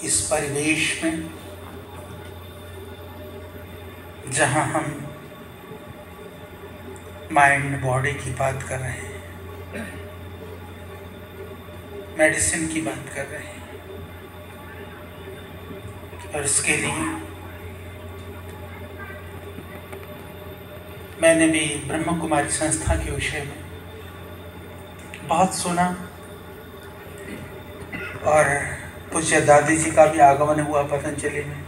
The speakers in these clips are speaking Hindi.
इस परिवेश में जहाँ हम माइंड बॉडी की बात कर रहे हैं, मेडिसिन की बात कर रहे हैं, और इसके लिए मैंने भी ब्रह्म कुमारी संस्था के विषय में बहुत सुना, और पूज्य दादी जी का भी आगमन हुआ पतंजलि में।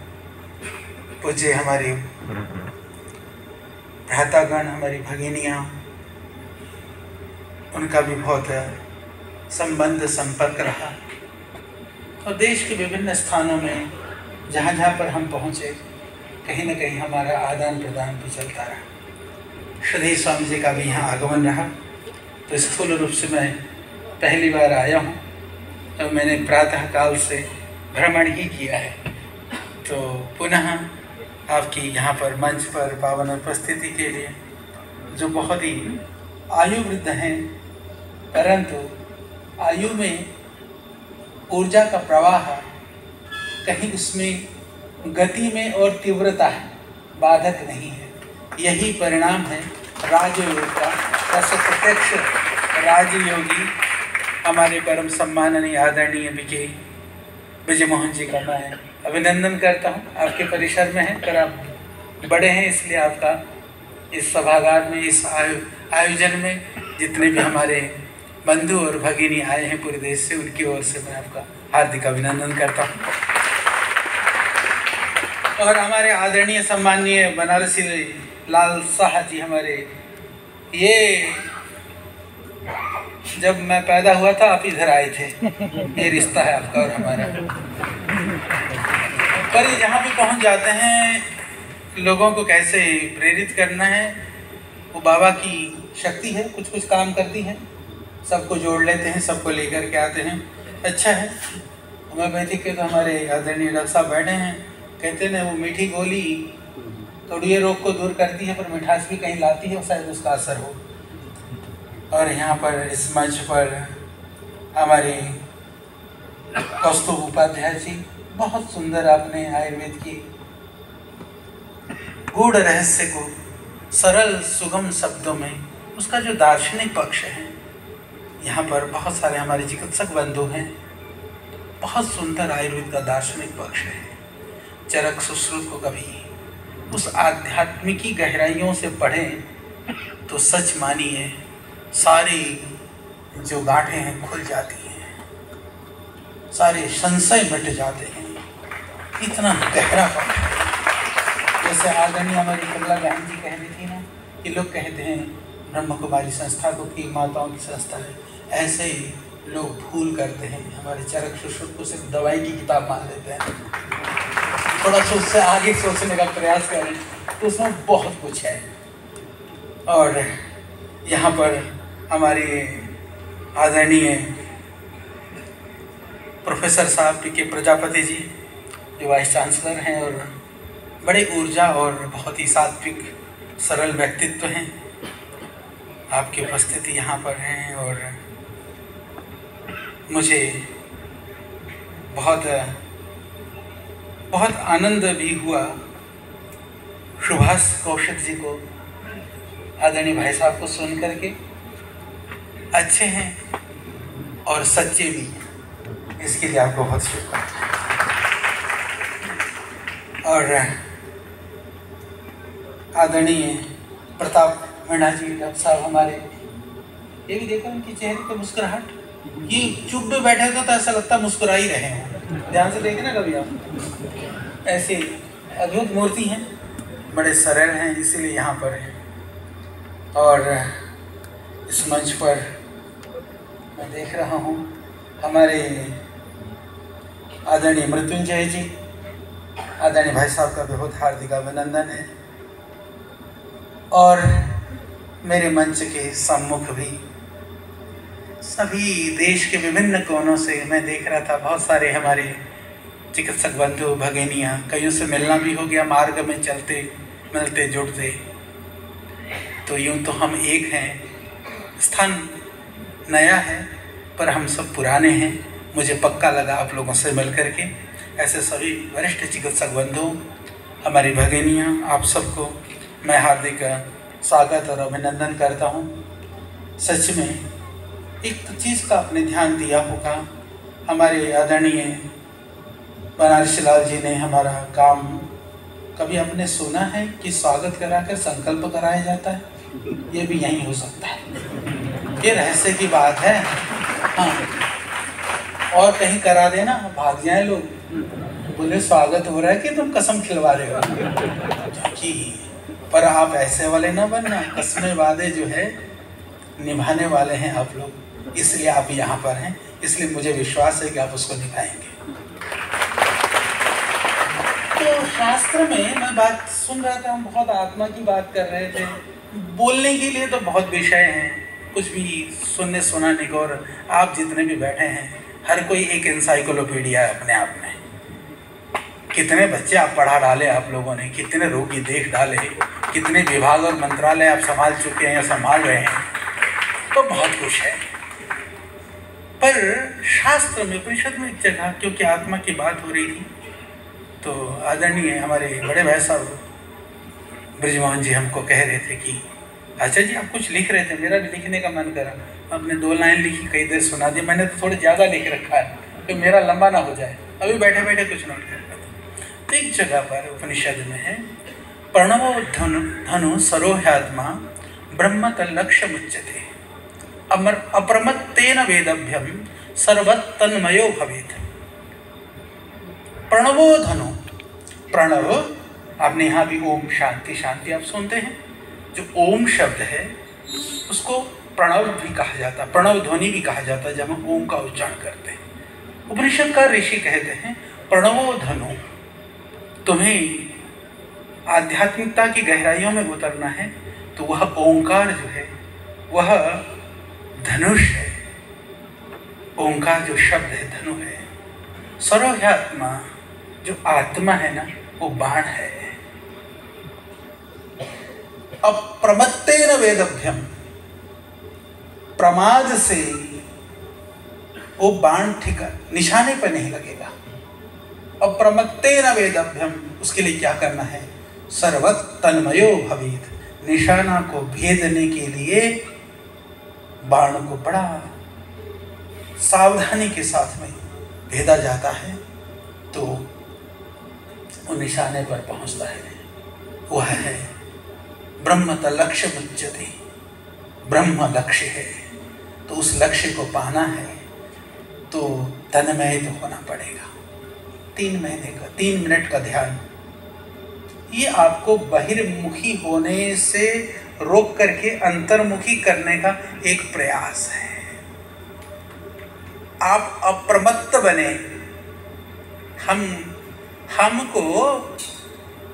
पूज्य हमारी भ्रातागण, हमारी भगिनियाँ, उनका भी बहुत संबंध संपर्क रहा, और देश के विभिन्न स्थानों में जहाँ जहाँ पर हम पहुँचे कहीं न कहीं हमारा आदान प्रदान भी चलता रहा। श्री स्वामी जी का भी यहाँ आगमन रहा। तो स्थूल रूप से मैं पहली बार आया हूँ, तो मैंने प्रातःकाल से भ्रमण ही किया है। तो पुनः आपकी यहाँ पर मंच पर पावन उपस्थिति के लिए, जो बहुत ही आयु वृद्ध हैं, परंतु आयु में ऊर्जा का प्रवाह कहीं उसमें गति में और तीव्रता है, बाधक नहीं है। यही परिणाम है राजयोग का। ऐसे प्रत्यक्ष राजयोगी हमारे परम सम्माननीय आदरणीय विजय मोहन जी का मैं अभिनंदन करता हूँ। आपके परिसर में है, पर आप बड़े हैं, इसलिए आपका इस सभागार में, इस आयोजन में जितने भी हमारे बंधु और भगिनी आए हैं पूरे देश से, उनकी ओर से मैं आपका हार्दिक अभिनंदन करता हूँ। और हमारे आदरणीय सम्माननीय बनारसी लाल शाह जी, हमारे ये जब मैं पैदा हुआ था आप इधर आए थे, ये रिश्ता है आपका और हमारा। पर यहाँ भी पहुँच जाते हैं, लोगों को कैसे प्रेरित करना है, वो बाबा की शक्ति है, कुछ कुछ काम करती है, सबको जोड़ लेते हैं, सबको लेकर के आते हैं। अच्छा है, होम्योपैथिक के तो हमारे आदरणीय डॉक्टर साहब बैठे हैं, कहते हैं वो मीठी गोली तोड़िए रोग को दूर करती है, पर मिठास भी कहीं लाती है, शायद उसका असर हो। और यहाँ पर इस मंच पर हमारे कौस्तुभ उपाध्याय जी, बहुत सुंदर आपने आयुर्वेद की गूढ़ रहस्य को सरल सुगम शब्दों में, उसका जो दार्शनिक पक्ष है, यहाँ पर बहुत सारे हमारे चिकित्सक बंधु हैं, बहुत सुंदर आयुर्वेद का दार्शनिक पक्ष है। चरक सुश्रुत को कभी उस आध्यात्मिकी गहराइयों से पढ़ें तो सच मानिए सारी जो गांठें हैं खुल जाती हैं, सारे संशय मिट जाते हैं। इतना गहरा पक्ष है। जैसे आदरणीय हमारी कमला बहन जी कह रही थी ना कि लोग कहते हैं ब्रह्म कुमारी संस्था को कि माताओं की संस्था है, ऐसे ही लोग भूल करते हैं। हमारे चरक सुश्रुत को सिर्फ दवाई की किताब मान लेते हैं। थोड़ा सा उससे आगे सोचने का प्रयास करें तो उसमें बहुत कुछ है। और यहाँ पर हमारे आदरणीय प्रोफेसर साहब पी.के. प्रजापति जी, जो वाइस चांसलर हैं और बड़े ऊर्जा और बहुत ही सात्विक सरल व्यक्तित्व हैं, आपकी उपस्थिति यहाँ पर हैं। और मुझे बहुत आनंद भी हुआ सुभाष कौशिक जी को, आदरणीय भाई साहब को सुन करके। अच्छे हैं और सच्चे भी, इसके लिए आपको बहुत शुक्रिया। और आदरणीय प्रताप मीणा जी डॉक्टर साहब हमारे, ये भी देखो उनके चेहरे पर मुस्कुराहट, ये चुप भी बैठे थे तो ऐसा लगता मुस्कुरा ही रहे हैं। ध्यान से देखें ना कभी आप, ऐसी अद्भुत मूर्ति हैं, बड़े सरल हैं, इसीलिए यहाँ पर हैं। और इस मंच पर मैं देख रहा हूँ हमारे आदरणीय मृत्युंजय जी, आदरणीय भाई साहब का बहुत हार्दिक अभिनंदन है। और मेरे मंच के सम्मुख भी सभी देश के विभिन्न कोनों से मैं देख रहा था, बहुत सारे हमारे चिकित्सक बंधु भगिनियाँ, कईयों से मिलना भी हो गया मार्ग में चलते मिलते जुड़ते। तो यूँ तो हम एक हैं, स्थान नया है पर हम सब पुराने हैं। मुझे पक्का लगा आप लोगों से मिल कर के ऐसे सभी वरिष्ठ चिकित्सक बंधु, हमारी भगिनियाँ, आप सबको मैं हार्दिक स्वागत और अभिनंदन करता हूँ। सच में एक तो चीज़ का आपने ध्यान दिया होगा, हमारे आदरणीय बनारसी लाल जी ने हमारा काम कभी आपने सुना है कि स्वागत कराकर संकल्प कराया जाता है? ये भी यहीं हो सकता है, ये रहस्य की बात है। हाँ, और कहीं करा देना, भाग जाए लोग, बोले स्वागत हो रहा है कि तुम कसम खिलवा रहे हो कि, पर आप ऐसे वाले ना बनना, कसमें वादे जो है निभाने वाले हैं आप लोग, इसलिए आप यहाँ पर हैं, इसलिए मुझे विश्वास है कि आप उसको निभाएंगे। तो शास्त्र में मैं बात सुन रहा था, हम बहुत आत्मा की बात कर रहे थे। बोलने के लिए तो बहुत विषय हैं, कुछ भी सुनने सुनाने को, और आप जितने भी बैठे हैं हर कोई एक एनसाइक्लोपीडिया है अपने आप में। कितने बच्चे आप पढ़ा डाले आप लोगों ने, कितने रोगी देख डाले, कितने विभाग और मंत्रालय आप संभाल चुके हैं या संभाल रहे हैं, तो बहुत कुछ है। पर शास्त्र में, उपनिषद में एक जगह, क्योंकि आत्मा की बात हो रही थी, तो आदरणीय हमारे बड़े भाई साहब ब्रिजमोहन जी हमको कह रहे थे कि अच्छा जी आप कुछ लिख रहे थे, मेरा भी लिखने का मन करा, आपने 2 लाइन लिखी, कई देर सुना दी। मैंने तो थोड़ा ज़्यादा लिख रखा है कि मेरा लंबा ना हो जाए, अभी बैठे बैठे कुछ नोट कर रहा था। तो एक जगह पर उपनिषद में है, प्रणवो धनु सरोह्यात्मा ब्रह्म तल्लक्ष्य मुच्यते अमर अप्रमत्तेन वेदभ्यम सर्वतन्मयो भवेत्। प्रणवो धनु, प्रणव, आपने यहाँ भी ओम शांति शांति आप सुनते हैं, जो ओम शब्द है उसको प्रणव भी कहा जाता है, प्रणव ध्वनि भी कहा जाता है जब हम ओम का उच्चारण करते हैं। उपनिषदकार ऋषि कहते हैं प्रणवो धनु, तुम्हें आध्यात्मिकता की गहराइयों में उतरना है तो वह ओंकार जो है वह धनुष है, ओंकार जो शब्द है धनु है। सरोह्यात्मा जो आत्मा है ना वो बाण है। अप्रमत्तेन वेदभ्यम, प्रमाद से वो बाण ठीक निशाने पर नहीं लगेगा। अप्रमत्तेन वेदभ्यम, उसके लिए क्या करना है? सर्वत तन्मयो भवेत्, निशाना को भेदने के लिए बाण को बड़ा सावधानी के साथ में भेदा जाता है तो वो निशाने पर पहुंचता है। वह है ब्रह्म तल्लक्ष्य मुच्यते, ब्रह्म लक्ष्य है। तो उस लक्ष्य को पाना है तो तन्मय तो होना पड़ेगा। 3 मिनट का ध्यान, ये आपको बहिर्मुखी होने से रोक करके अंतर्मुखी करने का एक प्रयास है। आप अप्रमत्त बने। हमको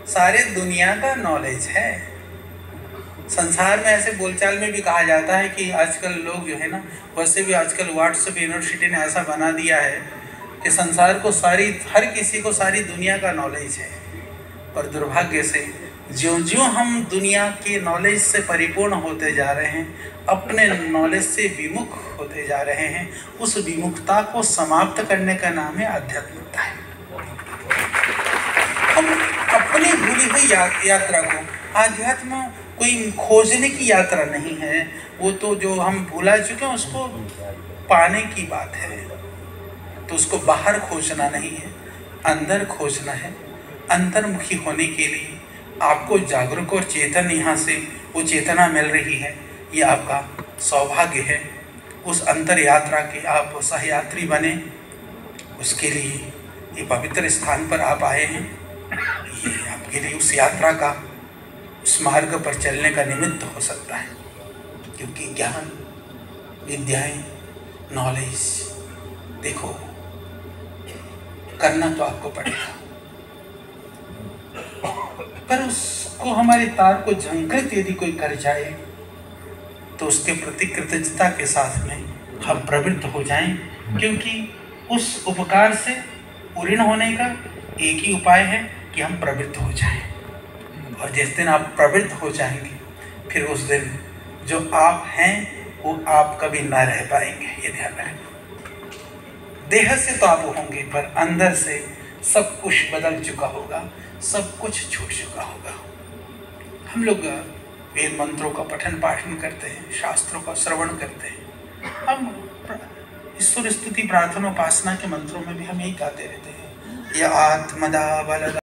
सारे दुनिया का नॉलेज है। संसार में ऐसे बोलचाल में भी कहा जाता है कि आजकल लोग जो है ना, वैसे भी आजकल व्हाट्सएप यूनिवर्सिटी ने ऐसा बना दिया है कि संसार को हर किसी को सारी दुनिया का नॉलेज है। पर दुर्भाग्य से ज्यों-ज्यों हम दुनिया के नॉलेज से परिपूर्ण होते जा रहे हैं, अपने नॉलेज से विमुख होते जा रहे हैं। उस विमुखता को समाप्त करने का नाम है आध्यात्मिकता है। हम अपनी भूली हुई यात्रा को, आध्यात्म कोई खोजने की यात्रा नहीं है, वो तो जो हम भुला चुके हैं उसको पाने की बात है। तो उसको बाहर खोजना नहीं है, अंदर खोजना है। अंतर्मुखी होने के लिए आपको जागरूक और चेतन यहाँ से वो चेतना मिल रही है, ये आपका सौभाग्य है। उस अंतर यात्रा के आप सहयात्री बने, उसके लिए ये पवित्र स्थान पर आप आए हैं। ये आपके लिए उस यात्रा का, उस मार्ग पर चलने का निमित्त हो सकता है, क्योंकि ज्ञान, विद्याएं, नॉलेज, देखो करना तो आपको पड़ेगा, पर उसको हमारी तार को झंकृत यदि कोई कर जाए तो उसके प्रति कृतज्ञता के साथ में हम प्रवृत्त हो जाएं, क्योंकि उस उपकार से पूर्ण होने का एक ही उपाय है कि हम प्रवृत्त हो जाएं। और जिस दिन आप प्रवृत्त हो जाएंगे, फिर उस दिन जो आप हैं वो आप कभी ना रह पाएंगे। ये ध्यान रखें। देह से तो आप होंगे, पर अंदर से सब कुछ बदल चुका होगा, सब कुछ छूट चुका होगा। हम लोग वेद मंत्रों का पठन पाठन करते हैं, शास्त्रों का श्रवण करते हैं, हम ईश्वर स्तुति प्रार्थना उपासना के मंत्रों में भी हम यही गाते रहते हैं, या आत्मदा बलदा